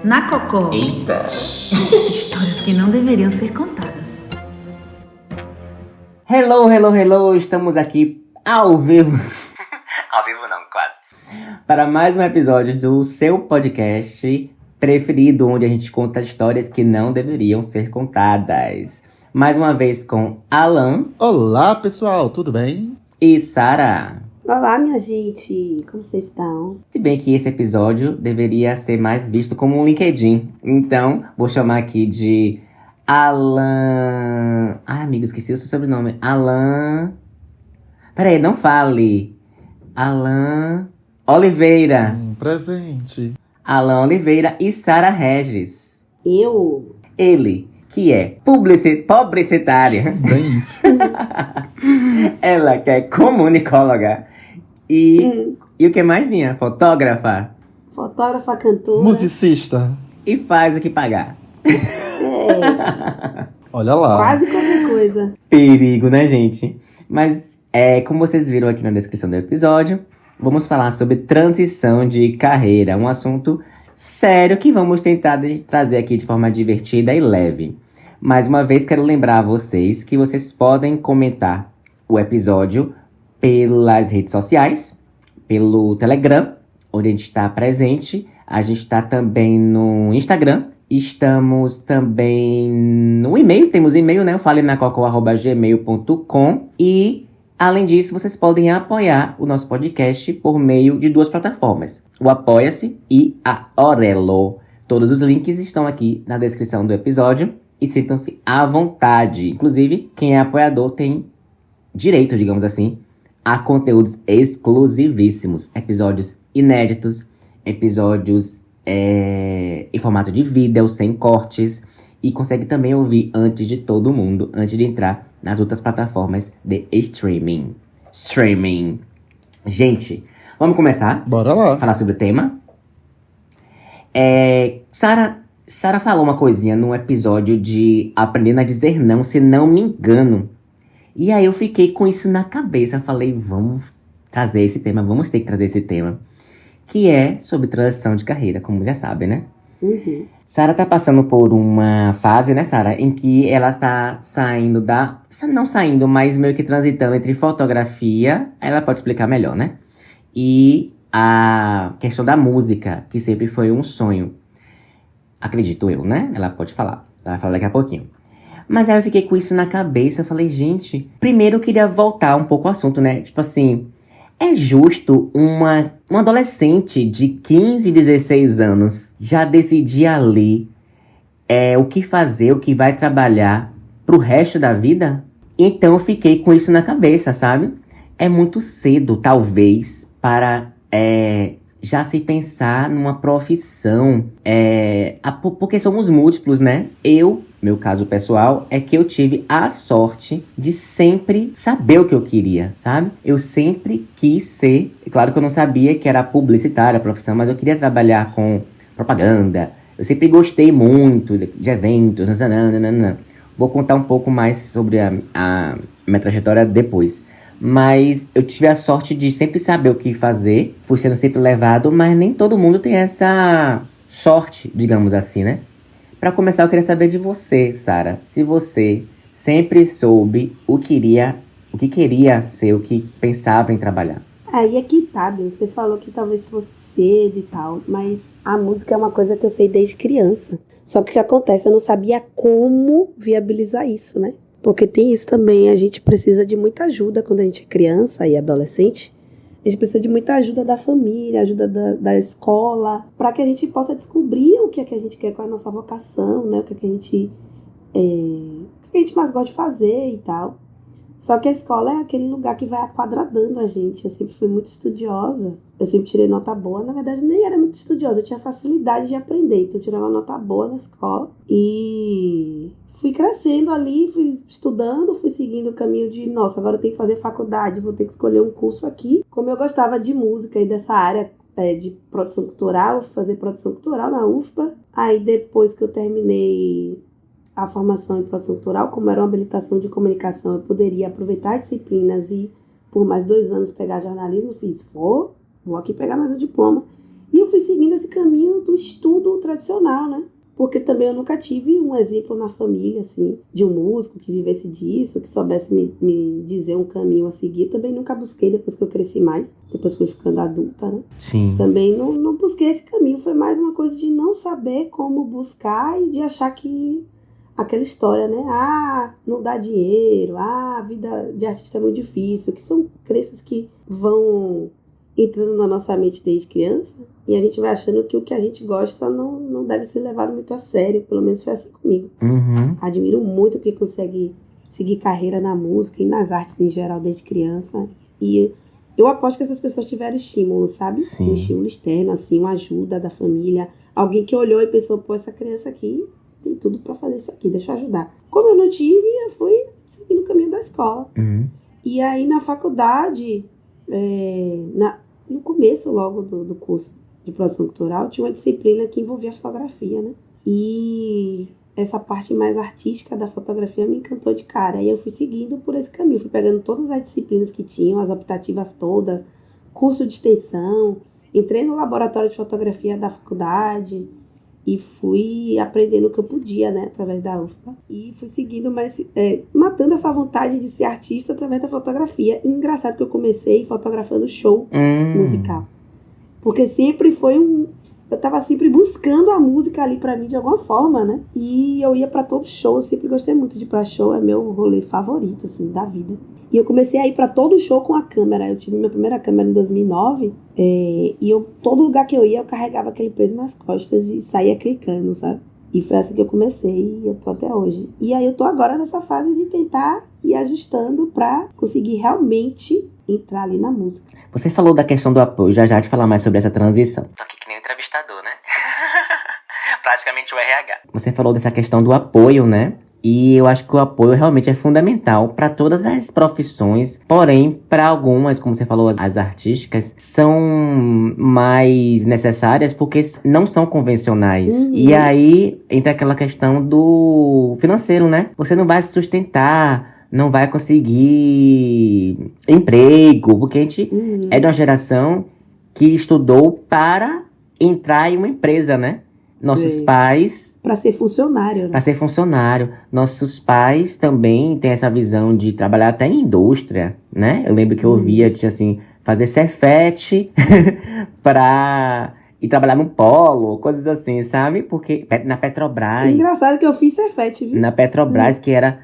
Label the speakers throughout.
Speaker 1: Na Cocó.
Speaker 2: Eita!
Speaker 1: Histórias que não deveriam ser contadas.
Speaker 2: Hello! Estamos aqui ao vivo. Ao vivo não, quase. Para mais um episódio do seu podcast preferido, onde a gente conta histórias que não deveriam ser contadas. Mais uma vez com Alan.
Speaker 3: Olá, pessoal, tudo bem?
Speaker 2: E Sara.
Speaker 4: Olá, minha gente, como vocês estão?
Speaker 2: Se bem que esse episódio deveria ser mais visto como um LinkedIn. Então, vou chamar aqui de Alan... Ai, amiga, esqueci o seu sobrenome. Alan... Peraí, não fale. Alan Oliveira.
Speaker 3: Presente.
Speaker 2: Alan Oliveira e Sara Regis.
Speaker 4: Eu?
Speaker 2: Ele, que é publicitária.
Speaker 3: Bem isso.
Speaker 2: Ela que é comunicóloga. E o que mais, minha? Fotógrafa.
Speaker 4: Fotógrafa, cantora.
Speaker 3: Musicista.
Speaker 2: E faz o que pagar.
Speaker 3: Olha lá.
Speaker 4: Quase qualquer coisa.
Speaker 2: Perigo, né, gente? Mas, como vocês viram aqui na descrição do episódio, vamos falar sobre transição de carreira. Um assunto sério que vamos tentar trazer aqui de forma divertida e leve. Mais uma vez, quero lembrar a vocês que vocês podem comentar o episódio pelas redes sociais, pelo Telegram, onde a gente está presente. A gente está também no Instagram. Estamos também no e-mail. Temos e-mail, né? falenacocó@gmail.com. E, além disso, vocês podem apoiar o nosso podcast por meio de duas plataformas. O Apoia-se e a Orelo. Todos os links estão aqui na descrição do episódio. E sintam-se à vontade. Inclusive, quem é apoiador tem direito, digamos assim, a conteúdos exclusivíssimos. Episódios inéditos, episódios em formato de vídeo, sem cortes. E consegue também ouvir antes de todo mundo, antes de entrar nas outras plataformas de streaming. Gente, vamos começar?
Speaker 3: Bora lá.
Speaker 2: Falar sobre o tema. Sara falou uma coisinha num episódio de Aprendendo a Dizer Não, se não me engano. E aí eu fiquei com isso na cabeça. Falei, vamos ter que trazer esse tema. Que é sobre transição de carreira, como já sabem, né?
Speaker 4: Uhum.
Speaker 2: Sara tá passando por uma fase, né, Sara? Em que ela está saindo não saindo, mas meio que transitando entre fotografia. Ela pode explicar melhor, né? E a questão da música, que sempre foi um sonho. Acredito eu, né? Ela pode falar. Ela vai falar daqui a pouquinho. Mas aí eu fiquei com isso na cabeça. Eu falei, gente... Primeiro eu queria voltar um pouco ao assunto, né? Tipo assim... É justo um adolescente de 15, 16 anos já decidir ali o que fazer, o que vai trabalhar pro resto da vida? Então eu fiquei com isso na cabeça, sabe? É muito cedo, talvez, para... já se pensar numa profissão, porque somos múltiplos, né? Meu caso pessoal, é que eu tive a sorte de sempre saber o que eu queria, sabe? Eu sempre quis ser, claro que eu não sabia que era publicitária a profissão, mas eu queria trabalhar com propaganda. Eu sempre gostei muito de eventos, nananana. Vou contar um pouco mais sobre a minha trajetória depois. Mas eu tive a sorte de sempre saber o que fazer. Fui sendo sempre levado, mas nem todo mundo tem essa sorte, digamos assim, né? Pra começar, eu queria saber de você, Sara. Se você sempre soube o que queria ser, o que pensava em trabalhar.
Speaker 4: Aí é que tá, Bia. Você falou que talvez fosse cedo e tal, mas a música é uma coisa que eu sei desde criança. Só que o que acontece, eu não sabia como viabilizar isso, né? Porque tem isso também, a gente precisa de muita ajuda quando a gente é criança e adolescente. A gente precisa de muita ajuda da família, ajuda da escola, para que a gente possa descobrir o que é que a gente quer, qual é a nossa vocação, né? O que é que a gente mais gosta de fazer e tal. Só que a escola é aquele lugar que vai aquadradando a gente. Eu sempre fui muito estudiosa, eu sempre tirei nota boa. Na verdade, nem era muito estudiosa, eu tinha facilidade de aprender. Então eu tirava nota boa na escola e... fui crescendo ali, fui estudando, fui seguindo o caminho de, nossa, agora eu tenho que fazer faculdade, vou ter que escolher um curso aqui. Como eu gostava de música e dessa área de produção cultural, fui fazer produção cultural na UFPA. Aí depois que eu terminei a formação em produção cultural, como era uma habilitação de comunicação, eu poderia aproveitar as disciplinas e por mais 2 anos pegar jornalismo. Fiz, vou aqui pegar mais um diploma. E eu fui seguindo esse caminho do estudo tradicional, né? Porque também eu nunca tive um exemplo na família, assim, de um músico que vivesse disso, que soubesse me dizer um caminho a seguir. Também nunca busquei depois que eu cresci mais, depois que fui ficando adulta, né?
Speaker 2: Sim.
Speaker 4: Também não busquei esse caminho. Foi mais uma coisa de não saber como buscar e de achar que aquela história, né? Ah, não dá dinheiro. Ah, a vida de artista é muito difícil. Que são crenças que vão entrando na nossa mente desde criança e a gente vai achando que o que a gente gosta não deve ser levado muito a sério. Pelo menos foi assim comigo.
Speaker 2: Uhum.
Speaker 4: Admiro muito quem consegue seguir carreira na música e nas artes em geral desde criança. E eu aposto que essas pessoas tiveram estímulo, sabe?
Speaker 2: Sim.
Speaker 4: Um estímulo externo, assim, uma ajuda da família. Alguém que olhou e pensou, pô, essa criança aqui tem tudo pra fazer isso aqui, deixa eu ajudar. Como eu não tive, eu fui seguindo o caminho da escola.
Speaker 2: Uhum.
Speaker 4: E aí na faculdade, no começo logo do curso de produção cultural, tinha uma disciplina que envolvia fotografia, né? E essa parte mais artística da fotografia me encantou de cara. E eu fui seguindo por esse caminho, fui pegando todas as disciplinas que tinham, as optativas todas, curso de extensão, entrei no laboratório de fotografia da faculdade e fui aprendendo o que eu podia, né, através da UFBA. E fui seguindo, mas matando essa vontade de ser artista através da fotografia. E engraçado que eu comecei fotografando show musical. Porque sempre foi eu tava sempre buscando a música ali pra mim de alguma forma, né? E eu ia pra todo show, eu sempre gostei muito de ir pra show, é meu rolê favorito, assim, da vida. E eu comecei a ir pra todo show com a câmera. Eu tive minha primeira câmera em 2009. E todo lugar que eu ia, eu carregava aquele peso nas costas e saía clicando, sabe? E foi assim que eu comecei e eu tô até hoje. E aí eu tô agora nessa fase de tentar ir ajustando pra conseguir realmente entrar ali na música.
Speaker 2: Você falou da questão do apoio, já de falar mais sobre essa transição. Tô aqui que nem um entrevistador, né? Praticamente o RH. Você falou dessa questão do apoio, né? E eu acho que o apoio realmente é fundamental para todas as profissões, porém, para algumas, como você falou, as artísticas, são mais necessárias porque não são convencionais.
Speaker 4: Uhum.
Speaker 2: E aí entra aquela questão do financeiro, né? Você não vai se sustentar, não vai conseguir emprego, porque a gente é de uma geração que estudou para entrar em uma empresa, né? Nossos pais...
Speaker 4: Para ser funcionário, né?
Speaker 2: Para ser funcionário. Nossos pais também têm essa visão de trabalhar até em indústria, né? Eu lembro que eu ouvia, tinha assim, fazer Cefete para ir trabalhar no polo, coisas assim, sabe? Porque na Petrobras...
Speaker 4: Engraçado que eu fiz Cefete, viu?
Speaker 2: Na Petrobras, que era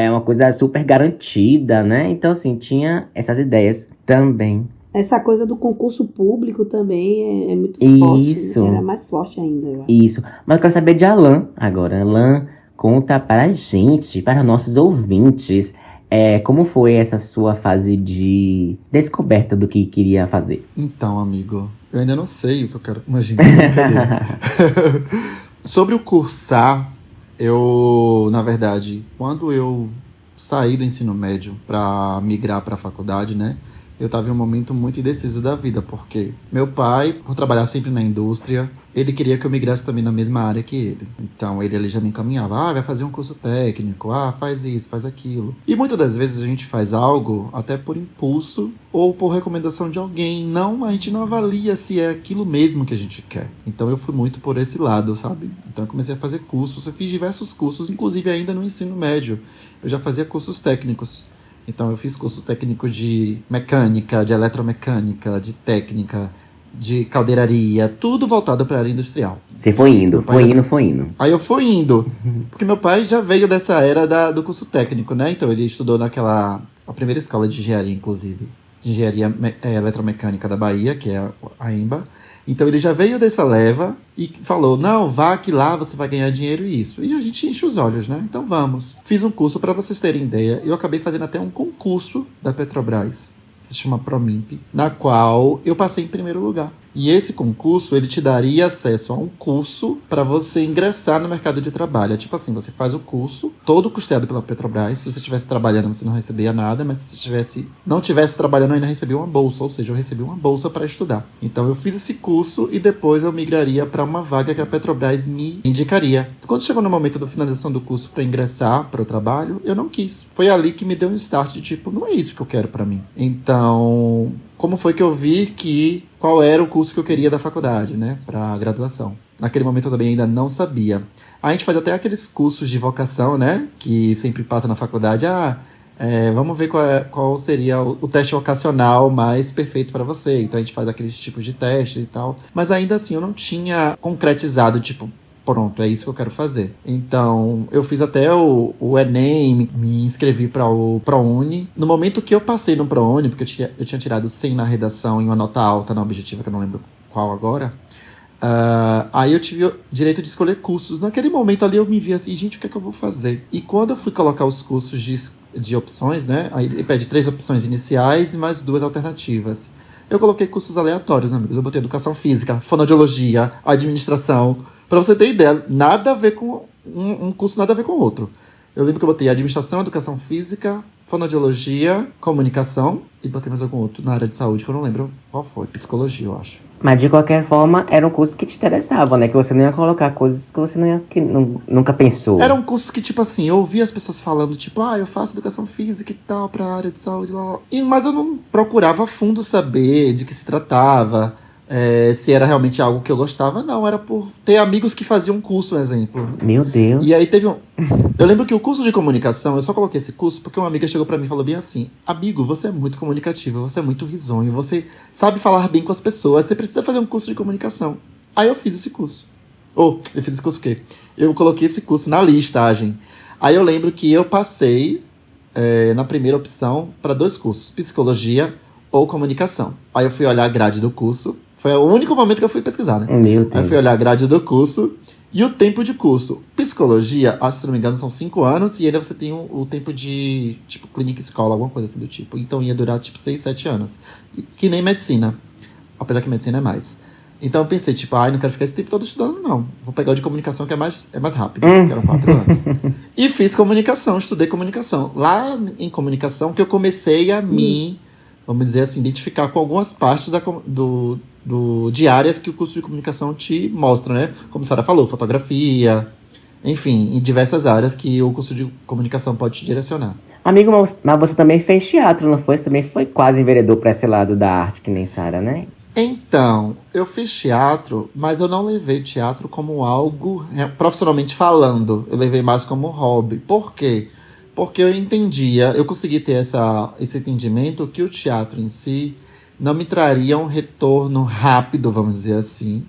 Speaker 2: uma coisa super garantida, né? Então, assim, tinha essas ideias também.
Speaker 4: Essa coisa do concurso público também é muito
Speaker 2: Isso.
Speaker 4: forte. Era mais forte ainda, eu acho.
Speaker 2: Isso. Mas eu quero saber de Alan agora. Alan, conta para a gente, para nossos ouvintes, como foi essa sua fase de descoberta do que queria fazer?
Speaker 3: Então, amigo, eu ainda não sei o que eu quero. Imagina, brincadeira. Sobre o cursar, na verdade, quando eu saí do ensino médio para migrar para a faculdade, né? Eu estava em um momento muito indeciso da vida, porque meu pai, por trabalhar sempre na indústria, ele queria que eu migrasse também na mesma área que ele. Então ele já me encaminhava, vai fazer um curso técnico, faz isso, faz aquilo. E muitas das vezes a gente faz algo até por impulso ou por recomendação de alguém. A gente não avalia se é aquilo mesmo que a gente quer. Então eu fui muito por esse lado, sabe? Então eu comecei a fazer cursos, eu fiz diversos cursos, inclusive ainda no ensino médio. Eu já fazia cursos técnicos. Então eu fiz curso técnico de mecânica, de eletromecânica, de técnica, de caldeiraria, tudo voltado para a área industrial.
Speaker 2: Você foi indo.
Speaker 3: Aí eu fui indo, porque meu pai já veio dessa era do curso técnico, né? Então ele estudou a primeira escola de engenharia, inclusive, de engenharia eletromecânica da Bahia, que é a EMBA. Então ele já veio dessa leva e falou, não, vá que lá você vai ganhar dinheiro e isso. E a gente enche os olhos, né? Então vamos. Fiz um curso, para vocês terem ideia, eu acabei fazendo até um concurso da Petrobras, que se chama Promimp, na qual eu passei em primeiro lugar. E esse concurso, ele te daria acesso a um curso para você ingressar no mercado de trabalho. É tipo assim, você faz o curso, todo custeado pela Petrobras. Se você estivesse trabalhando, você não recebia nada, mas se você não estivesse trabalhando, ainda recebia uma bolsa. Ou seja, eu recebi uma bolsa para estudar. Então eu fiz esse curso e depois eu migraria para uma vaga que a Petrobras me indicaria. Quando chegou no momento da finalização do curso para ingressar para o trabalho, eu não quis. Foi ali que me deu um start de tipo, não é isso que eu quero para mim. Então Então, como foi que eu vi qual era o curso que eu queria da faculdade, né, para graduação? Naquele momento eu também ainda não sabia. A gente faz até aqueles cursos de vocação, né, que sempre passa na faculdade. Vamos ver qual seria o teste vocacional mais perfeito para você. Então a gente faz aqueles tipos de testes e tal. Mas ainda assim eu não tinha concretizado, tipo, pronto, é isso que eu quero fazer. Então, eu fiz até o Enem, me inscrevi para o ProUni. No momento que eu passei no ProUni, porque eu tinha tirado 100 na redação e uma nota alta na objetiva, que eu não lembro qual agora, aí eu tive o direito de escolher cursos. Naquele momento ali eu me vi assim, gente, o que é que eu vou fazer? E quando eu fui colocar os cursos de opções, né, aí ele pede 3 opções iniciais e mais 2 alternativas. Eu coloquei cursos aleatórios, amigos. Eu botei educação física, fonoaudiologia, administração. Pra você ter ideia, nada a ver com um curso, nada a ver com o outro. Eu lembro que eu botei administração, educação física, fonoaudiologia, comunicação e botei mais algum outro na área de saúde, que eu não lembro qual foi. Psicologia, eu acho.
Speaker 2: Mas de qualquer forma, era um curso que te interessava, né? Que você não ia colocar coisas que você nunca pensou.
Speaker 3: Era um curso que, tipo assim, eu ouvia as pessoas falando, tipo, eu faço educação física e tal pra área de saúde, lá. Mas eu não procurava a fundo saber de que se tratava, se era realmente algo que eu gostava. Não, era por ter amigos que faziam um curso, um exemplo.
Speaker 2: Meu Deus.
Speaker 3: E aí teve eu lembro que o curso de comunicação, eu só coloquei esse curso porque uma amiga chegou pra mim e falou bem assim: amigo, você é muito comunicativo, você é muito risonho, você sabe falar bem com as pessoas, você precisa fazer um curso de comunicação. Aí eu fiz esse curso. Eu fiz esse curso o quê? Eu coloquei esse curso na listagem. Aí eu lembro que eu passei na primeira opção para 2 cursos, psicologia ou comunicação. Aí eu fui olhar a grade do curso. Foi o único momento que eu fui pesquisar, né?
Speaker 2: Meu Deus.
Speaker 3: Aí eu fui olhar a grade do curso e o tempo de curso. Psicologia, acho que se não me engano, são 5 anos e ainda você tem o tempo de, tipo, clínica escola, alguma coisa assim do tipo. Então ia durar, tipo, 6, 7 anos. Que nem medicina. Apesar que medicina é mais. Então eu pensei, tipo, não quero ficar esse tempo todo estudando, não. Vou pegar o de comunicação, que é mais rápido, que eram 4 anos. E fiz comunicação, estudei comunicação. Lá em comunicação que eu comecei a vamos dizer assim, identificar com algumas partes de áreas que o curso de comunicação te mostra, né? Como a Sara falou, fotografia, enfim, em diversas áreas que o curso de comunicação pode te direcionar.
Speaker 2: Amigo, mas você também fez teatro, não foi? Você também foi quase enveredou para esse lado da arte, que nem Sara, né?
Speaker 3: Então, eu fiz teatro, mas eu não levei teatro como algo, profissionalmente falando. Eu levei mais como hobby. Por quê? Porque eu consegui ter esse entendimento que o teatro em si não me traria um retorno rápido, vamos dizer assim.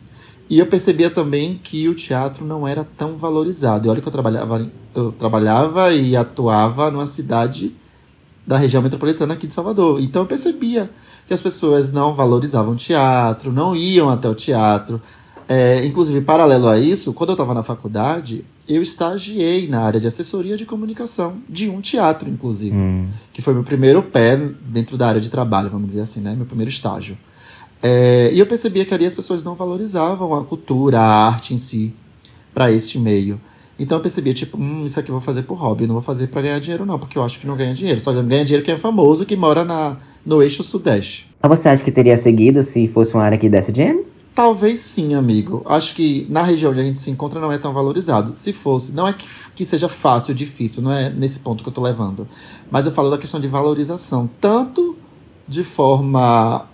Speaker 3: E eu percebia também que o teatro não era tão valorizado. E olha que eu trabalhava e atuava numa cidade da região metropolitana aqui de Salvador. Então eu percebia que as pessoas não valorizavam o teatro, não iam até o teatro. Inclusive, paralelo a isso, quando eu estava na faculdade, eu estagiei na área de assessoria de comunicação de um teatro, inclusive. Que foi meu primeiro pé dentro da área de trabalho, vamos dizer assim, né? Meu primeiro estágio. E eu percebia que ali as pessoas não valorizavam a cultura, a arte em si, para este meio. Então eu percebia, tipo, isso aqui eu vou fazer por hobby, eu não vou fazer para ganhar dinheiro não, porque eu acho que não ganha dinheiro. Só ganha dinheiro quem é famoso, que mora no eixo sudeste.
Speaker 2: Mas você acha que teria seguido se fosse uma área que desse dinheiro?
Speaker 3: Talvez sim, amigo. Acho que na região onde a gente se encontra não é tão valorizado. Se fosse, não é que seja fácil ou difícil, não é nesse ponto que eu tô levando. Mas eu falo da questão de valorização, tanto de forma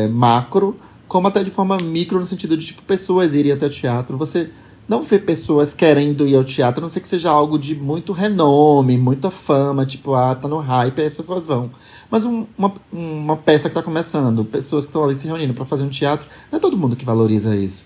Speaker 3: macro, como até de forma micro, no sentido de, tipo, pessoas irem até o teatro. Você não vê pessoas querendo ir ao teatro, a não ser que seja algo de muito renome, muita fama, tipo, tá no hype, aí as pessoas vão. Mas uma peça que tá começando, pessoas que estão ali se reunindo para fazer um teatro, não é todo mundo que valoriza isso.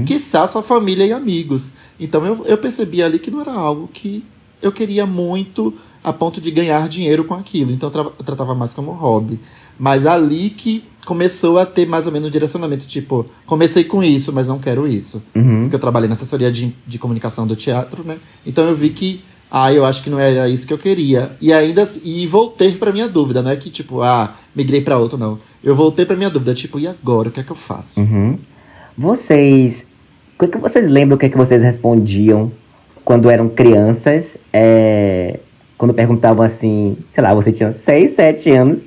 Speaker 3: Quiçá sua família e amigos. Então eu percebi ali que não era algo que eu queria muito a ponto de ganhar dinheiro com aquilo. Então eu tratava mais como hobby. Mas ali que começou a ter mais ou menos um direcionamento, tipo, comecei com isso, mas não quero isso. Porque eu trabalhei na assessoria de comunicação do teatro, né? Então eu vi que, eu acho que não era isso que eu queria. E voltei pra minha dúvida, não é que, tipo, migrei pra outro, não. Eu voltei pra minha dúvida, tipo, e agora? O que é que eu faço?
Speaker 2: Vocês lembram o que é que vocês respondiam quando eram crianças? Quando perguntavam assim, sei lá, você tinha 6, 7 anos,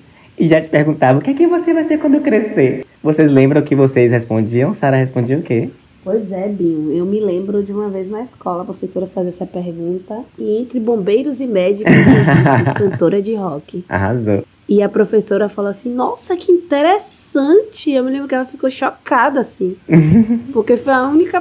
Speaker 2: e já te perguntavam, o que é que você vai ser quando crescer? Vocês lembram o que vocês respondiam? Sara respondia o quê?
Speaker 4: Pois é, Binho. Eu me lembro de uma vez na escola, a professora fazer essa pergunta. E entre bombeiros e médicos, eu disse cantora de rock.
Speaker 2: Arrasou.
Speaker 4: E a professora falou assim, nossa, que interessante. Eu me lembro que ela ficou chocada, assim. Porque foi a única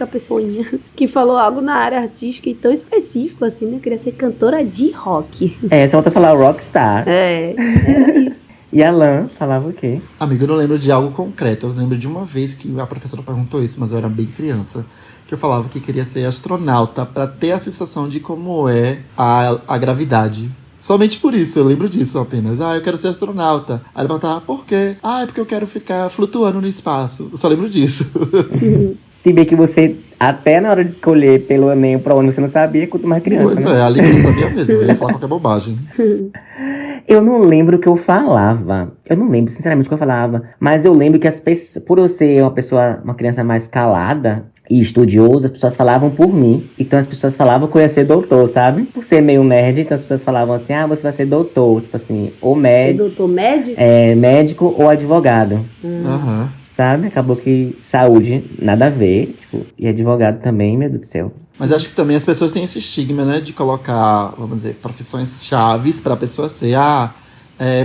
Speaker 4: pessoinha que falou algo na área artística e tão específico, assim, né? Eu queria ser cantora de rock.
Speaker 2: Só volta a falar rockstar.
Speaker 4: Era isso.
Speaker 2: E a Lan falava o quê?
Speaker 3: Amigo, eu não lembro de algo concreto. Eu lembro de uma vez que a professora perguntou isso, mas eu era bem criança. Que eu falava que queria ser astronauta pra ter a sensação de como é a gravidade. Somente por isso, eu lembro disso apenas. Eu quero ser astronauta. Aí ela perguntava, por quê? É porque eu quero ficar flutuando no espaço. Eu só lembro disso.
Speaker 2: Se bem que você, até na hora de escolher pelo Enem pra onde você não sabia, quanto mais criança,
Speaker 3: Pois
Speaker 2: né?
Speaker 3: ali que eu não sabia mesmo. Eu ia falar qualquer bobagem.
Speaker 2: Eu não lembro o que eu falava. Eu não lembro, sinceramente, o que eu falava. Mas eu lembro que as pessoas, por eu ser uma criança mais calada e estudiosa, as pessoas falavam por mim. Então as pessoas falavam que eu ia ser doutor, sabe? Por ser meio nerd, então as pessoas falavam assim, você vai ser doutor. Tipo assim, ou médico.
Speaker 4: Doutor médico?
Speaker 2: Médico ou advogado.
Speaker 3: Aham.
Speaker 2: Sabe? Acabou que saúde, nada a ver. Tipo, e advogado também, meu Deus do céu.
Speaker 3: Mas acho que também as pessoas têm esse estigma, né? De colocar, vamos dizer, profissões chaves pra pessoa ser.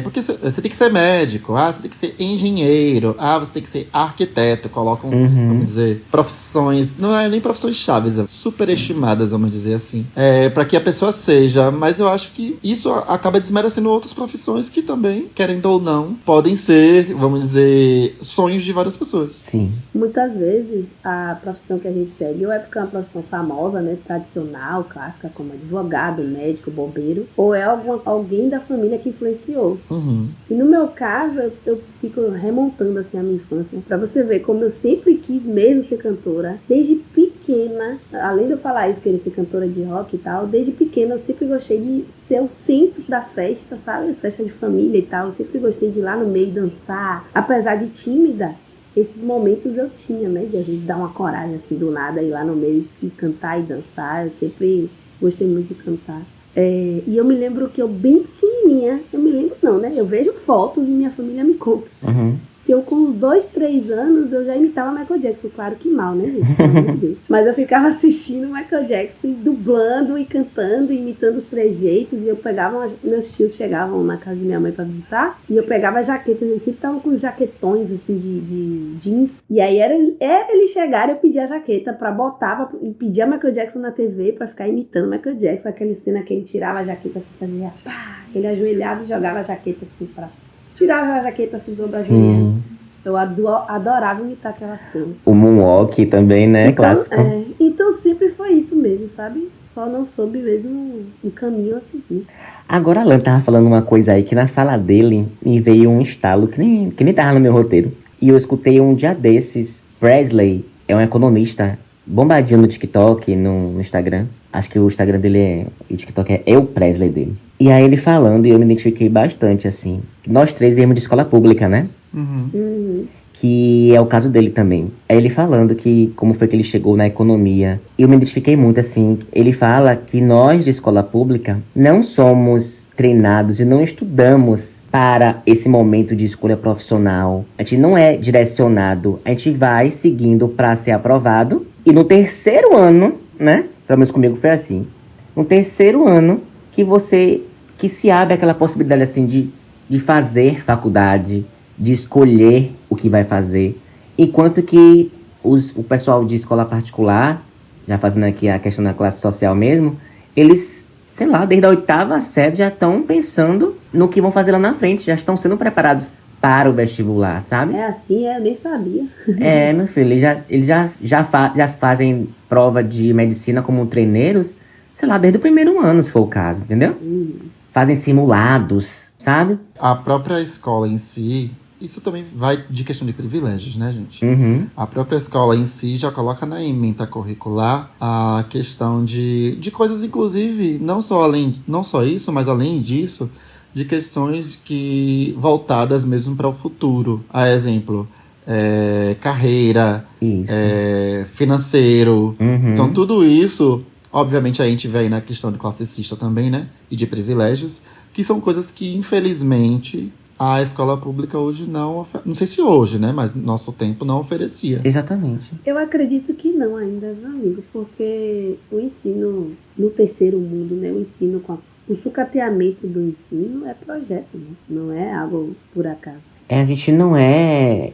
Speaker 3: Porque você tem que ser médico, você tem que ser engenheiro, você tem que ser arquiteto. Colocam, vamos dizer, profissões. Não é nem profissões chaves, superestimadas, vamos dizer assim. Pra que a pessoa seja. Mas eu acho que isso acaba desmerecendo outras profissões que também, querendo ou não, podem ser, vamos dizer, sonhos de várias pessoas.
Speaker 2: Sim.
Speaker 4: Muitas vezes a profissão que a gente segue ou é porque é uma profissão famosa, né, tradicional, clássica, como advogado, médico, bombeiro, ou é alguém da família que influenciou. E no meu caso, eu fico remontando assim a minha infância, pra você ver como eu sempre quis mesmo ser cantora, desde pequena. Além de eu falar isso, querer ser cantora de rock e tal, desde pequena eu sempre gostei de ser o centro da festa, sabe? Festa de família e tal, eu sempre gostei de ir lá no meio dançar, apesar de tímida. Esses momentos eu tinha, né, de às vezes dar uma coragem assim do nada, ir lá no meio e cantar e dançar. Eu sempre gostei muito de cantar. E eu me lembro que eu bem pequenininha, eu me lembro não, né? Eu vejo fotos e minha família me conta. Que eu com uns 2, 3 anos eu já imitava Michael Jackson. Claro que mal, né, gente? Pelo amor de Deus. Mas eu ficava assistindo Michael Jackson, dublando e cantando, imitando os trejeitos. E eu pegava, meus tios chegavam na casa de minha mãe pra visitar, e eu pegava jaquetas, eles sempre estavam com os jaquetões assim de jeans. E aí era eles chegarem, eu pedia a jaqueta pra botar, e pedia Michael Jackson na TV pra ficar imitando Michael Jackson. Aquela cena que ele tirava a jaqueta assim, fazia pá, ele ajoelhava e jogava a jaqueta assim pra... Tirava a jaqueta assim do ombro ajoelhando. Eu adorava imitar aquela cena.
Speaker 2: O Moonwalk também, né?
Speaker 4: Então,
Speaker 2: Clássico.
Speaker 4: Então sempre foi isso mesmo, sabe? Só não soube mesmo um caminho a seguir.
Speaker 2: Agora a Alan tava falando uma coisa aí que na fala dele me veio um estalo que nem tava no meu roteiro. E eu escutei um dia desses. Presley é um economista bombadinho no TikTok, no Instagram. Acho que o Instagram dele o TikTok é Eu Presley dele. E aí ele falando, e eu me identifiquei bastante, assim. Nós três viemos de escola pública, né? Que é o caso dele também. Aí ele falando que como foi que ele chegou na economia. E eu me identifiquei muito, assim. Ele fala que nós de escola pública não somos treinados e não estudamos para esse momento de escolha profissional. A gente não é direcionado. A gente vai seguindo para ser aprovado. E no terceiro ano, né? Pelo menos comigo foi assim. No terceiro ano que se abre aquela possibilidade assim de fazer faculdade, de escolher o que vai fazer. Enquanto que o pessoal de escola particular, já fazendo aqui a questão da classe social mesmo, eles, sei lá, desde a 8ª série já estão pensando no que vão fazer lá na frente, já estão sendo preparados para o vestibular, sabe?
Speaker 4: É assim, eu nem sabia.
Speaker 2: Meu filho, eles já fazem prova de medicina como treineiros, sei lá, desde o primeiro ano, se for o caso, entendeu? Fazem simulados, sabe?
Speaker 3: A própria escola em si, isso também vai de questão de privilégios, né, gente? A própria escola em si já coloca na ementa curricular a questão de coisas, inclusive, não só isso, mas além disso, de questões que voltadas mesmo para o futuro. A exemplo, carreira, financeiro. Então, tudo isso, obviamente, a gente vê aí na questão de classicista também, né? E de privilégios, que são coisas que, infelizmente, A escola pública hoje não sei se hoje, né? Mas no nosso tempo não oferecia.
Speaker 2: Exatamente.
Speaker 4: Eu acredito que não ainda, meu amigo, porque o ensino no terceiro mundo, né? O ensino o sucateamento do ensino é projeto, né? Não é algo por acaso.
Speaker 2: A gente não é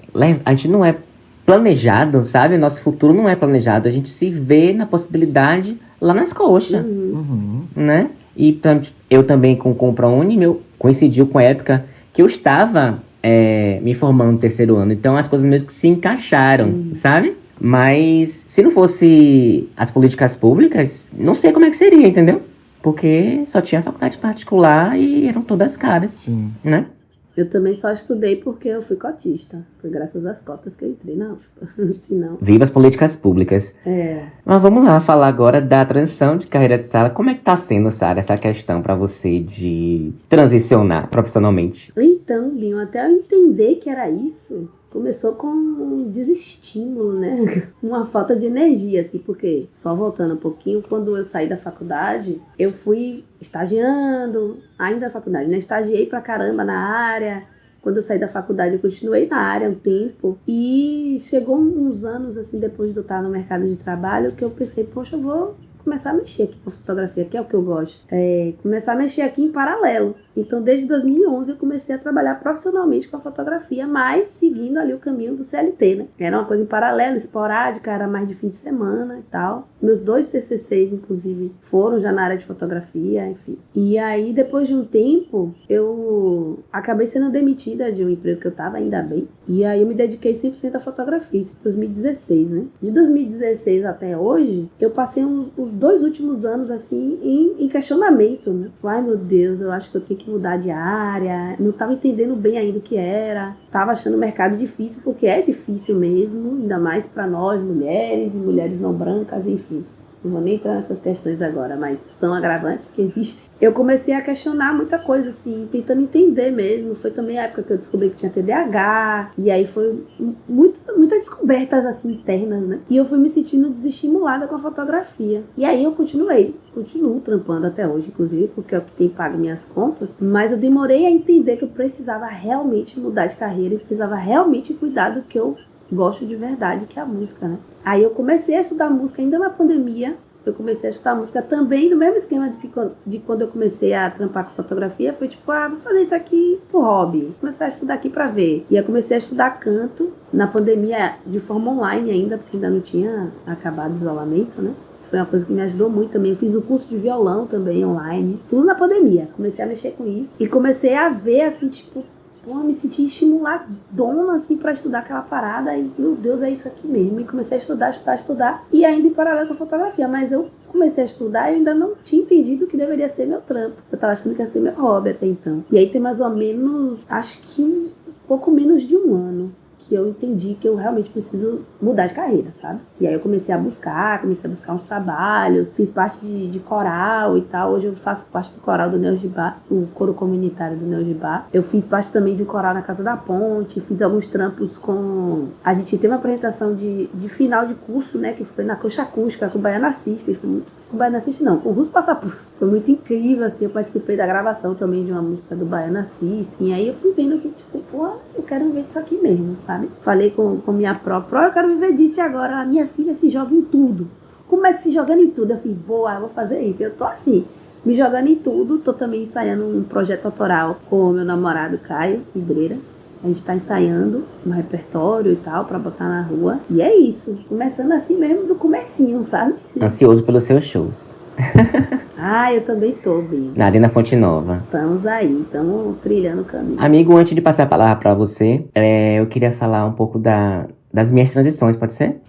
Speaker 2: planejado, sabe? Nosso futuro não é planejado. A gente se vê na possibilidade lá nas coxas, né? E eu também com o ProUni, coincidiu com a época que eu estava me formando no terceiro ano. Então as coisas mesmo que se encaixaram, sabe? Mas se não fosse as políticas públicas, não sei como é que seria, entendeu? Porque só tinha faculdade particular e eram todas caras.
Speaker 3: Sim.
Speaker 2: Né?
Speaker 4: Eu também só estudei porque eu fui cotista. Foi graças às cotas que eu entrei na UFPA. Senão...
Speaker 2: Viva as políticas públicas. Mas vamos lá falar agora da transição de carreira de Sara. Como é que tá sendo, Sara, essa questão pra você de transicionar profissionalmente?
Speaker 4: Então, Binho, até eu entender que era isso, começou com um desestímulo, né? Uma falta de energia, assim, porque, só voltando um pouquinho, quando eu saí da faculdade, eu fui estagiando, ainda na faculdade, né? Estagiei pra caramba na área. Quando eu saí da faculdade, eu continuei na área um tempo. E chegou uns anos, assim, depois de eu estar no mercado de trabalho, que eu pensei, poxa, eu vou começar a mexer aqui com fotografia, que é o que eu gosto. Começar a mexer aqui em paralelo. Então, desde 2011, eu comecei a trabalhar profissionalmente com a fotografia, mas seguindo ali o caminho do CLT, né? Era uma coisa em paralelo, esporádica, era mais de fim de semana e tal. Meus 2 TCCs, inclusive, foram já na área de fotografia, enfim. E aí, depois de um tempo, eu acabei sendo demitida de um emprego que eu tava, ainda bem. E aí, eu me dediquei 100% à fotografia, isso em 2016, né? De 2016 até hoje, eu passei os 2 últimos anos, assim, em questionamento, né? Ai, meu Deus, eu acho que eu tenho que mudar de área, não estava entendendo bem ainda o que era, estava achando o mercado difícil, porque é difícil mesmo, ainda mais para nós, mulheres e mulheres não brancas, enfim. Não vou nem entrar nessas questões agora, mas são agravantes que existem. Eu comecei a questionar muita coisa, assim, tentando entender mesmo. Foi também a época que eu descobri que tinha TDAH, e aí foi muitas descobertas, assim, internas, né? E eu fui me sentindo desestimulada com a fotografia. E aí eu continuo trampando até hoje, inclusive, porque é o que tem pago minhas contas, mas eu demorei a entender que eu precisava realmente mudar de carreira e precisava realmente cuidar do que eu gosto de verdade, que é a música, né? Aí eu comecei a estudar música ainda na pandemia. Eu comecei a estudar música também no mesmo esquema de quando eu comecei a trampar com fotografia. Foi tipo, vou fazer isso aqui por hobby. Comecei a estudar aqui pra ver. E eu comecei a estudar canto na pandemia de forma online ainda, porque ainda não tinha acabado o isolamento, né? Foi uma coisa que me ajudou muito também. Eu fiz o curso de violão também online. Tudo na pandemia. Comecei a mexer com isso. E comecei a ver, assim, tipo... me senti estimuladona, assim, pra estudar aquela parada. E, meu Deus, é isso aqui mesmo. E comecei a estudar. E ainda em paralelo com a fotografia. Mas eu comecei a estudar e ainda não tinha entendido que deveria ser meu trampo. Eu tava achando que ia ser meu hobby até então. E aí tem mais ou menos, acho que um pouco menos de um ano que eu entendi que eu realmente preciso mudar de carreira, sabe? E aí eu comecei a buscar uns trabalhos, fiz parte de coral e tal. Hoje eu faço parte do coral do Neogibá, o coro comunitário do Neogibá. Eu fiz parte também de um coral na Casa da Ponte, fiz alguns trampos com... A gente teve uma apresentação de final de curso, né, que foi na Coxa Acústica, com o Baiana System. Foi muito... Com o Baiana System não, com o Russo Passapus. Foi muito incrível, assim, eu participei da gravação também de uma música do Baiana System. E aí eu fui vendo que, tipo, pô, eu quero viver disso aqui mesmo, sabe? Falei com minha própria, eu quero viver disso agora. A minha filha se joga em tudo. Começa se jogando em tudo. Eu falei, vou fazer isso. Eu tô assim, me jogando em tudo. Tô também ensaiando um projeto autoral com o meu namorado Caio Ibreira. A gente tá ensaiando um repertório e tal, pra botar na rua. E é isso. Começando assim mesmo do comecinho, sabe?
Speaker 2: Ansioso pelos seus shows.
Speaker 4: Eu também tô, bem.
Speaker 2: Na Arena Fonte Nova.
Speaker 4: Estamos aí, estamos trilhando o caminho.
Speaker 2: Amigo, antes de passar a palavra pra você, eu queria falar um pouco das minhas transições, pode ser?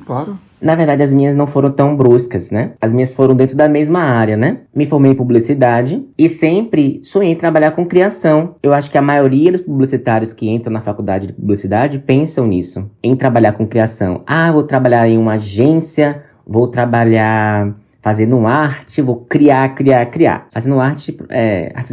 Speaker 3: Claro.
Speaker 2: Na verdade, as minhas não foram tão bruscas, né? As minhas foram dentro da mesma área, né? Me formei em publicidade e sempre sonhei em trabalhar com criação. Eu acho que a maioria dos publicitários que entram na faculdade de publicidade pensam nisso, em trabalhar com criação. Vou trabalhar em uma agência, vou trabalhar fazendo arte, vou criar. Fazendo artes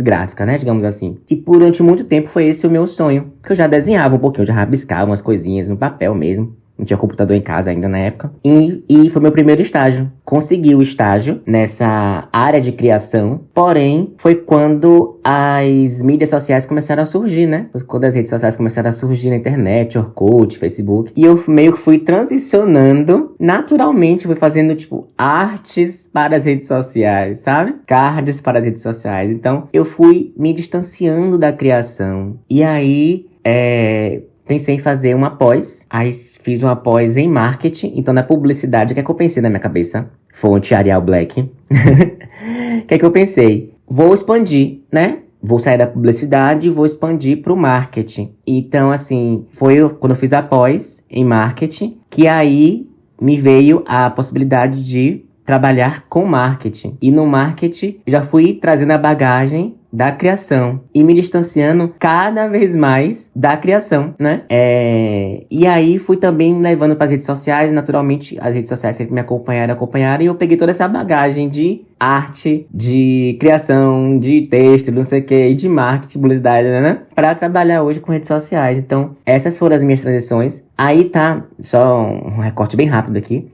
Speaker 2: gráficas, né? Digamos assim. E durante muito tempo foi esse o meu sonho. Porque eu já desenhava um pouquinho, eu já rabiscava umas coisinhas no papel mesmo. Não tinha computador em casa ainda na época. E foi meu primeiro estágio. Consegui o estágio nessa área de criação. Porém, foi quando as mídias sociais começaram a surgir, né? Quando as redes sociais começaram a surgir na internet, Orkut, Facebook. E eu meio que fui transicionando naturalmente. Fui fazendo, tipo, artes para as redes sociais, sabe? Cards para as redes sociais. Então, eu fui me distanciando da criação. E aí, pensei em fazer uma pós. Aí fiz uma pós em marketing. Então, na publicidade, o que é que eu pensei na minha cabeça? Fonte Arial Black. O que é que eu pensei? Vou expandir, né? Vou sair da publicidade e vou expandir para o marketing. Então, assim, foi quando eu fiz a pós em marketing que aí me veio a possibilidade de trabalhar com marketing. E no marketing, já fui trazendo a bagagem da criação e me distanciando cada vez mais da criação, né? E aí fui também levando para as redes sociais. Naturalmente, as redes sociais sempre me acompanharam e eu peguei toda essa bagagem de arte, de criação, de texto, não sei o que, de marketing, publicidade, né? Para trabalhar hoje com redes sociais. Então, essas foram as minhas transições. Aí tá, só um recorte bem rápido aqui.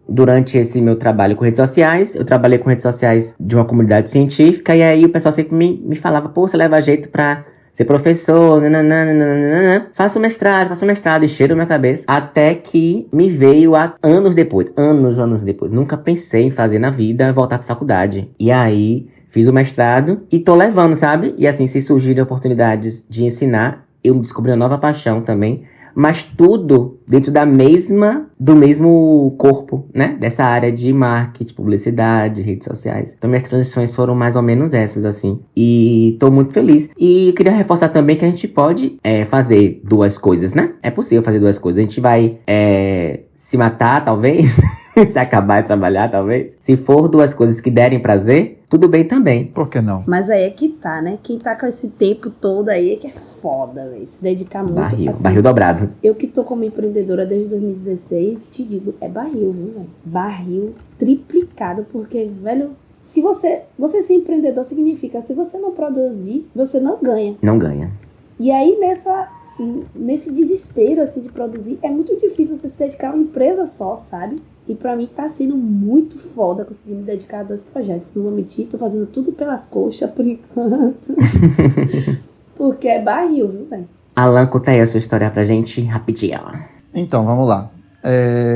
Speaker 2: Durante esse meu trabalho com redes sociais, eu trabalhei com redes sociais de uma comunidade científica, e aí o pessoal sempre me falava, pô, você leva jeito pra ser professor, nananana, faço mestrado, e cheiro na minha cabeça. Até que me veio anos depois, nunca pensei em fazer na vida, voltar pra faculdade. E aí, fiz o mestrado e tô levando, sabe? E assim, se surgirem oportunidades de ensinar, eu descobri uma nova paixão também. Mas tudo dentro do mesmo corpo, né? Dessa área de marketing, publicidade, redes sociais. Então, minhas transições foram mais ou menos essas, assim. E tô muito feliz. E eu queria reforçar também que a gente pode fazer duas coisas, né? É possível fazer duas coisas. A gente vai se matar, talvez. Se acabar de trabalhar, talvez. Se for duas coisas que derem prazer, tudo bem também.
Speaker 3: Por que não?
Speaker 4: Mas aí é que tá, né? Quem tá com esse tempo todo aí é que é foda, velho. Se dedicar muito.
Speaker 2: Barril dobrado.
Speaker 4: Eu que tô como empreendedora desde 2016, te digo, é barril, viu, velho? Barril triplicado, porque, velho, se você ser empreendedor significa, se você não produzir, você não ganha.
Speaker 2: Não ganha.
Speaker 4: E aí, nesse desespero, assim, de produzir, é muito difícil você se dedicar a uma empresa só, sabe? E pra mim tá sendo muito foda conseguir me dedicar a 2 projetos. Não vou mentir, tô fazendo tudo pelas coxas por enquanto. Porque é barril, viu, velho?
Speaker 2: Alan, conta aí a sua história pra gente rapidinho.
Speaker 3: Então, vamos lá.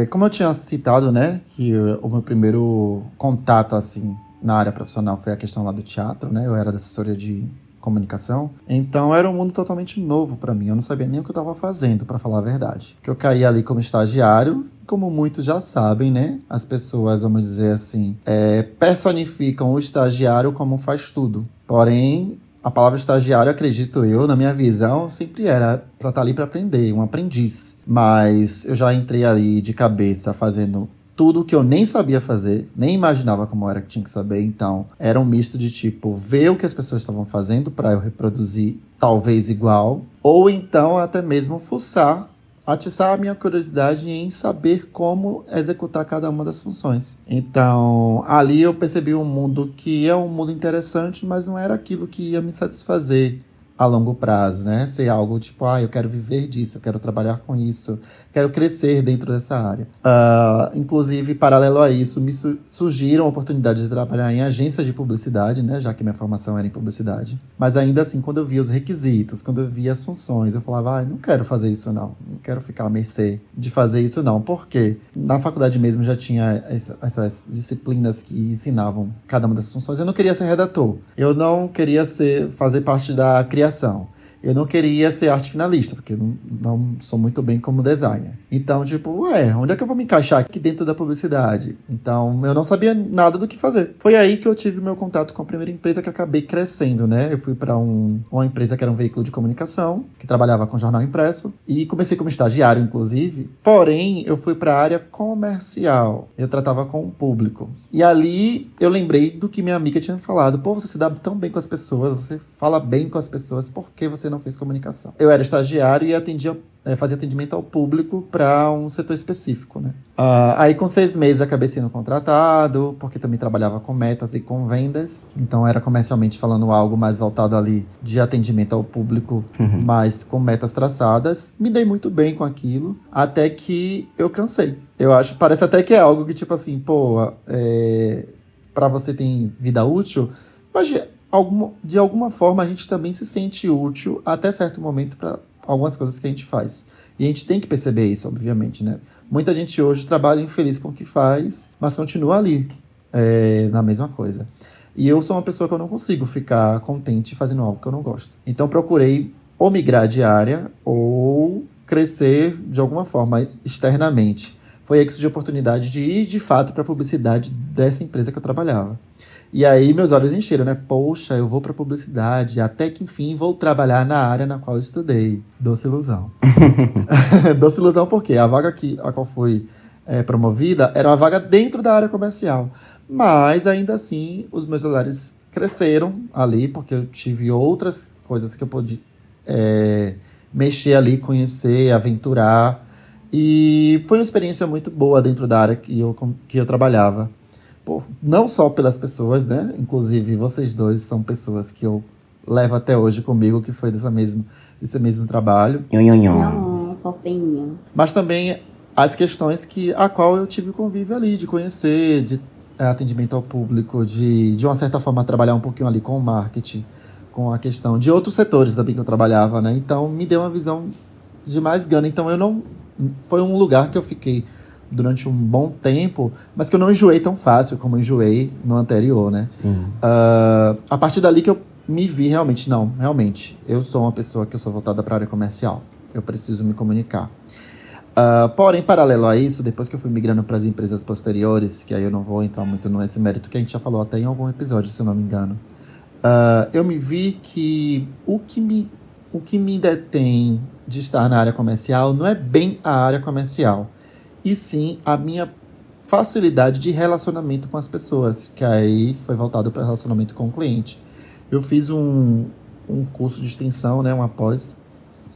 Speaker 3: Como eu tinha citado, né, que o meu primeiro contato, assim, na área profissional foi a questão lá do teatro, né? Eu era da assessoria de comunicação. Então era um mundo totalmente novo pra mim. Eu não sabia nem o que eu tava fazendo, pra falar a verdade. Que eu caí ali como estagiário, como muitos já sabem, né? As pessoas, vamos dizer assim, personificam o estagiário como um faz tudo. Porém, a palavra estagiário, acredito eu, na minha visão, sempre era pra estar ali pra aprender, um aprendiz. Mas eu já entrei ali de cabeça fazendo tudo que eu nem sabia fazer, nem imaginava como era que tinha que saber. Então, era um misto de tipo, ver o que as pessoas estavam fazendo para eu reproduzir talvez igual, ou então até mesmo fuçar, atiçar a minha curiosidade em saber como executar cada uma das funções. Então, ali eu percebi um mundo que é um mundo interessante, mas não era aquilo que ia me satisfazer a longo prazo, né? Ser algo tipo, eu quero viver disso, eu quero trabalhar com isso, quero crescer dentro dessa área. Inclusive, paralelo a isso, me surgiram oportunidades de trabalhar em agências de publicidade, né? Já que minha formação era em publicidade. Mas ainda assim, quando eu via os requisitos, quando eu via as funções, eu falava, não quero fazer isso não quero ficar à mercê de fazer isso não. Por quê? Na faculdade mesmo já tinha essas disciplinas que ensinavam cada uma das funções. Eu não queria ser redator, eu não queria fazer parte da criação. Eu não queria ser arte finalista, porque eu não sou muito bem como designer. Então, tipo, onde é que eu vou me encaixar aqui dentro da publicidade? Então, eu não sabia nada do que fazer. Foi aí que eu tive meu contato com a primeira empresa que eu acabei crescendo, né? Eu fui para uma empresa que era um veículo de comunicação, que trabalhava com jornal impresso, e comecei como estagiário, inclusive. Porém, eu fui para a área comercial. Eu tratava com o público. E ali, eu lembrei do que minha amiga tinha falado. Pô, você se dá tão bem com as pessoas, você fala bem com as pessoas, por que você você não fez comunicação. Eu era estagiário e fazia atendimento ao público para um setor específico, né? Aí com 6 meses acabei sendo contratado, porque também trabalhava com metas e com vendas. Então era comercialmente falando algo mais voltado ali de atendimento ao público, mas com metas traçadas. Me dei muito bem com aquilo, até que eu cansei. Parece até que é algo que tipo assim, para você ter vida útil, mas de alguma forma a gente também se sente útil até certo momento para algumas coisas que a gente faz. E a gente tem que perceber isso, obviamente, né? Muita gente hoje trabalha infeliz com o que faz, mas continua ali, na mesma coisa. E eu sou uma pessoa que eu não consigo ficar contente fazendo algo que eu não gosto. Então procurei ou migrar de área ou crescer de alguma forma externamente. Foi aí que surgiu a oportunidade de ir de fato para a publicidade dessa empresa que eu trabalhava. E aí meus olhos encheram, né? Poxa, eu vou para publicidade, até que enfim vou trabalhar na área na qual eu estudei. Doce ilusão. Doce ilusão porque a vaga a qual fui promovida era uma vaga dentro da área comercial. Mas ainda assim os meus olhares cresceram ali, porque eu tive outras coisas que eu pude mexer ali, conhecer, aventurar. E foi uma experiência muito boa dentro da área que eu trabalhava. Não só pelas pessoas, né? Inclusive, vocês dois são pessoas que eu levo até hoje comigo, que foi desse mesmo trabalho.
Speaker 5: Fofinho.
Speaker 3: Mas também as questões a qual eu tive o convívio ali, de conhecer, de atendimento ao público, de uma certa forma trabalhar um pouquinho ali com o marketing, com a questão de outros setores também que eu trabalhava, né? Então, me deu uma visão de mais gana. Então, foi um lugar que eu fiquei durante um bom tempo, mas que eu não enjoei tão fácil como eu enjoei no anterior, né?
Speaker 2: Sim.
Speaker 3: A partir dali que eu me vi realmente, eu sou uma pessoa que eu sou voltada para a área comercial. Eu preciso me comunicar. Porém, paralelo a isso, depois que eu fui migrando para as empresas posteriores, que aí eu não vou entrar muito nesse mérito, que a gente já falou até em algum episódio, se eu não me engano, eu me vi que o que me detém de estar na área comercial não é bem a área comercial, e sim a minha facilidade de relacionamento com as pessoas, que aí foi voltado para relacionamento com o cliente. Eu fiz um curso de extensão, né, uma pós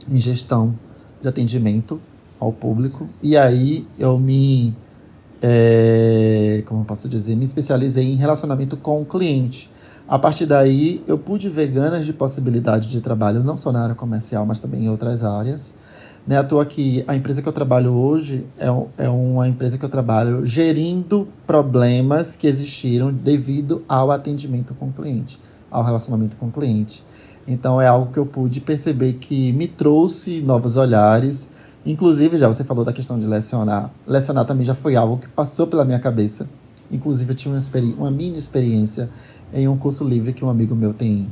Speaker 3: em gestão de atendimento ao público, e aí eu me especializei em relacionamento com o cliente. A partir daí, eu pude ver ganas de possibilidade de trabalho, não só na área comercial, mas também em outras áreas. Não é à toa que a empresa que eu trabalho hoje é uma empresa que eu trabalho gerindo problemas que existiram devido ao atendimento com o cliente, ao relacionamento com o cliente. Então, é algo que eu pude perceber que me trouxe novos olhares. Inclusive, já você falou da questão de lecionar. Lecionar também já foi algo que passou pela minha cabeça. Inclusive, eu tinha uma mini experiência em um curso livre que um amigo meu tem,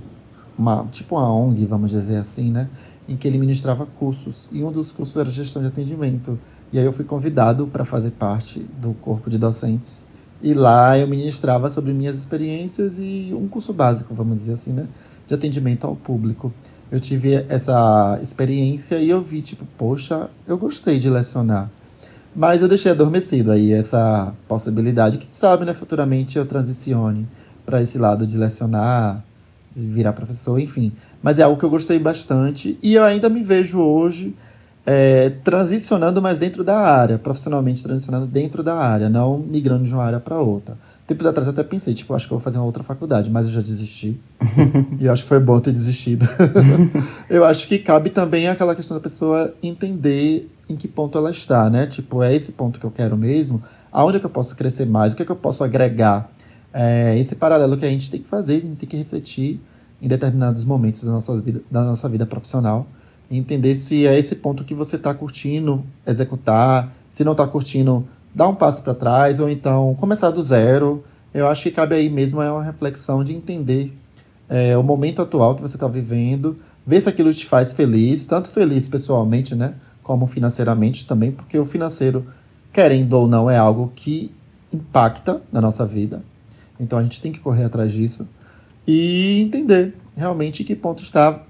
Speaker 3: uma ONG, vamos dizer assim, né? Em que ele ministrava cursos. E um dos cursos era gestão de atendimento. E aí eu fui convidado para fazer parte do corpo de docentes. E lá eu ministrava sobre minhas experiências e um curso básico, vamos dizer assim, né? De atendimento ao público. Eu tive essa experiência e eu vi, poxa, eu gostei de lecionar. Mas eu deixei adormecido aí essa possibilidade. Quem sabe, né, futuramente eu transicione para esse lado de lecionar, de virar professor, enfim. Mas é algo que eu gostei bastante e eu ainda me vejo hoje transicionando mais dentro da área, profissionalmente transicionando dentro da área, não migrando de uma área para outra. Tempos atrás até pensei, acho que eu vou fazer uma outra faculdade, mas eu já desisti. E eu acho que foi bom ter desistido. Eu acho que cabe também aquela questão da pessoa entender em que ponto ela está, né? É esse ponto que eu quero mesmo? Aonde é que eu posso crescer mais? O que é que eu posso agregar? Esse paralelo que a gente tem que fazer, a gente tem que refletir em determinados momentos da nossa vida profissional, e entender se é esse ponto que você está curtindo executar, se não está curtindo, dar um passo para trás, ou então começar do zero. Eu acho que cabe aí mesmo uma reflexão de entender o momento atual que você está vivendo, ver se aquilo te faz feliz, tanto feliz pessoalmente, né, como financeiramente também, porque o financeiro, querendo ou não, é algo que impacta na nossa vida. Então a gente tem que correr atrás disso e entender realmente em que ponto está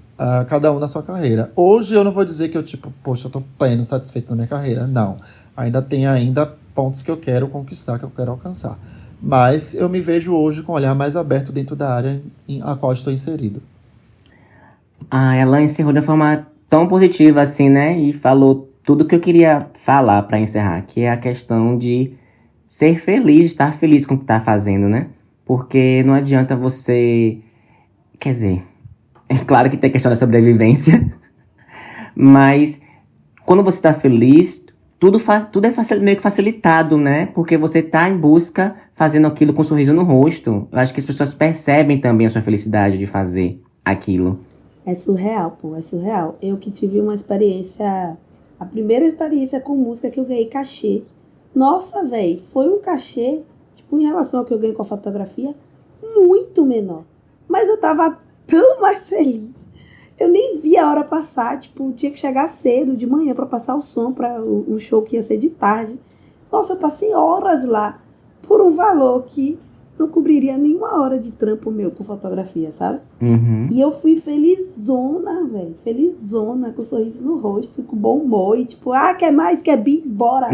Speaker 3: cada um na sua carreira. Hoje eu não vou dizer que eu poxa, eu tô pleno, satisfeito na minha carreira. Não. Ainda tem pontos que eu quero conquistar, que eu quero alcançar. Mas eu me vejo hoje com um olhar mais aberto dentro da área a qual estou inserido.
Speaker 2: Ela encerrou de uma forma tão positiva assim, né? E falou tudo que eu queria falar pra encerrar, que é a questão de ser feliz, estar feliz com o que tá fazendo, né? Porque não adianta você... Quer dizer, é claro que tem a questão da sobrevivência, mas quando você tá feliz, tudo é meio que facilitado, né? Porque você tá em busca, fazendo aquilo com um sorriso no rosto. Eu acho que as pessoas percebem também a sua felicidade de fazer aquilo.
Speaker 4: É surreal, pô, é surreal. Eu que tive uma experiência, a primeira experiência com música que eu ganhei cachê. Nossa, velho, foi um cachê, tipo, em relação ao que eu ganhei com a fotografia, muito menor. Mas eu tava tão mais feliz. Eu nem vi a hora passar, tipo, tinha que chegar cedo, de manhã, pra passar o som para o show que ia ser de tarde. Nossa, eu passei horas lá por um valor que não cobriria nenhuma hora de trampo meu com fotografia, sabe?
Speaker 2: Uhum.
Speaker 4: E eu fui felizona, velho. Felizona, com um sorriso no rosto, com bom humor. E tipo, quer mais? Quer bis? Bora!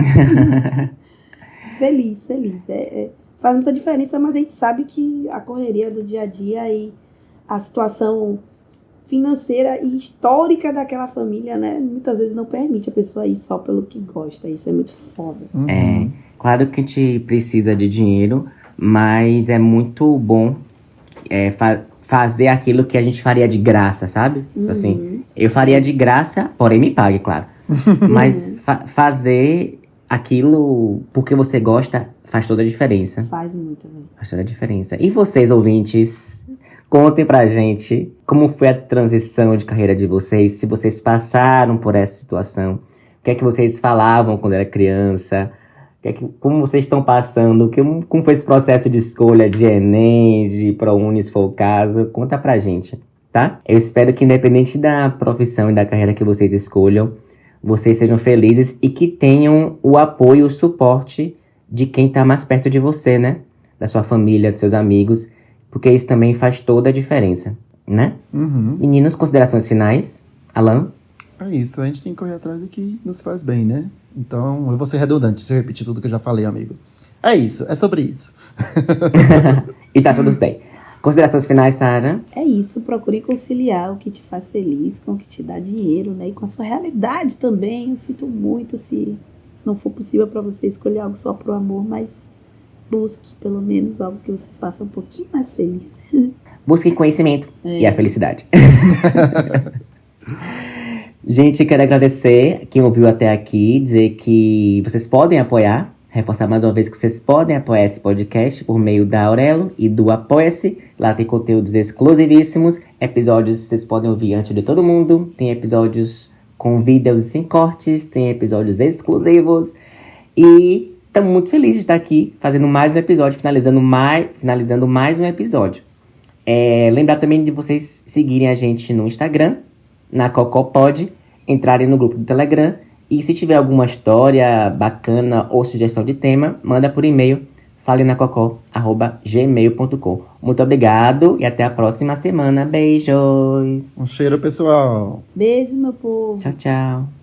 Speaker 4: Feliz. Faz muita diferença, mas a gente sabe que a correria do dia a dia e a situação financeira e histórica daquela família, né? Muitas vezes não permite a pessoa ir só pelo que gosta. Isso é muito foda.
Speaker 2: É, claro que a gente precisa de dinheiro, mas é muito bom fazer aquilo que a gente faria de graça, sabe? Assim, eu faria de graça, porém me pague, claro. Mas fazer aquilo porque você gosta faz toda a diferença.
Speaker 4: Faz muito, velho.
Speaker 2: Faz toda a diferença. E vocês, ouvintes, contem pra gente como foi a transição de carreira de vocês, se vocês passaram por essa situação, o que é que vocês falavam quando era criança, como vocês estão passando, como foi esse processo de escolha de Enem, de ProUni, se for o caso, conta pra gente, tá? Eu espero que independente da profissão e da carreira que vocês escolham, vocês sejam felizes e que tenham o apoio, o suporte de quem tá mais perto de você, né? Da sua família, dos seus amigos, porque isso também faz toda a diferença, né? Meninos, considerações finais? Alan?
Speaker 3: É isso, a gente tem que correr atrás do que nos faz bem, né? Então, eu vou ser redundante se eu repetir tudo que eu já falei, amigo. É isso, é sobre isso.
Speaker 2: E tá tudo bem. Considerações finais, Sarah?
Speaker 4: É isso, procure conciliar o que te faz feliz com o que te dá dinheiro, né? E com a sua realidade também. Eu sinto muito se não for possível para você escolher algo só pro amor, mas busque pelo menos algo que você faça um pouquinho mais feliz.
Speaker 2: Busque conhecimento e a felicidade. Gente, quero agradecer quem ouviu até aqui, dizer que vocês podem apoiar, reforçar mais uma vez que vocês podem apoiar esse podcast por meio da Aurelo e do Apoia-se. Lá tem conteúdos exclusivíssimos, episódios que vocês podem ouvir antes de todo mundo, tem episódios com vídeos sem cortes, tem episódios exclusivos e estamos muito felizes de estar aqui fazendo mais um episódio, finalizando mais um episódio. Lembrar também de vocês seguirem a gente no Instagram, na Cocopod, entrarem no grupo do Telegram e se tiver alguma história bacana ou sugestão de tema, manda por e-mail falenacocó@gmail.com. Muito obrigado e até a próxima semana. Beijos!
Speaker 3: Um cheiro, pessoal!
Speaker 4: Beijo, meu povo!
Speaker 2: Tchau, tchau!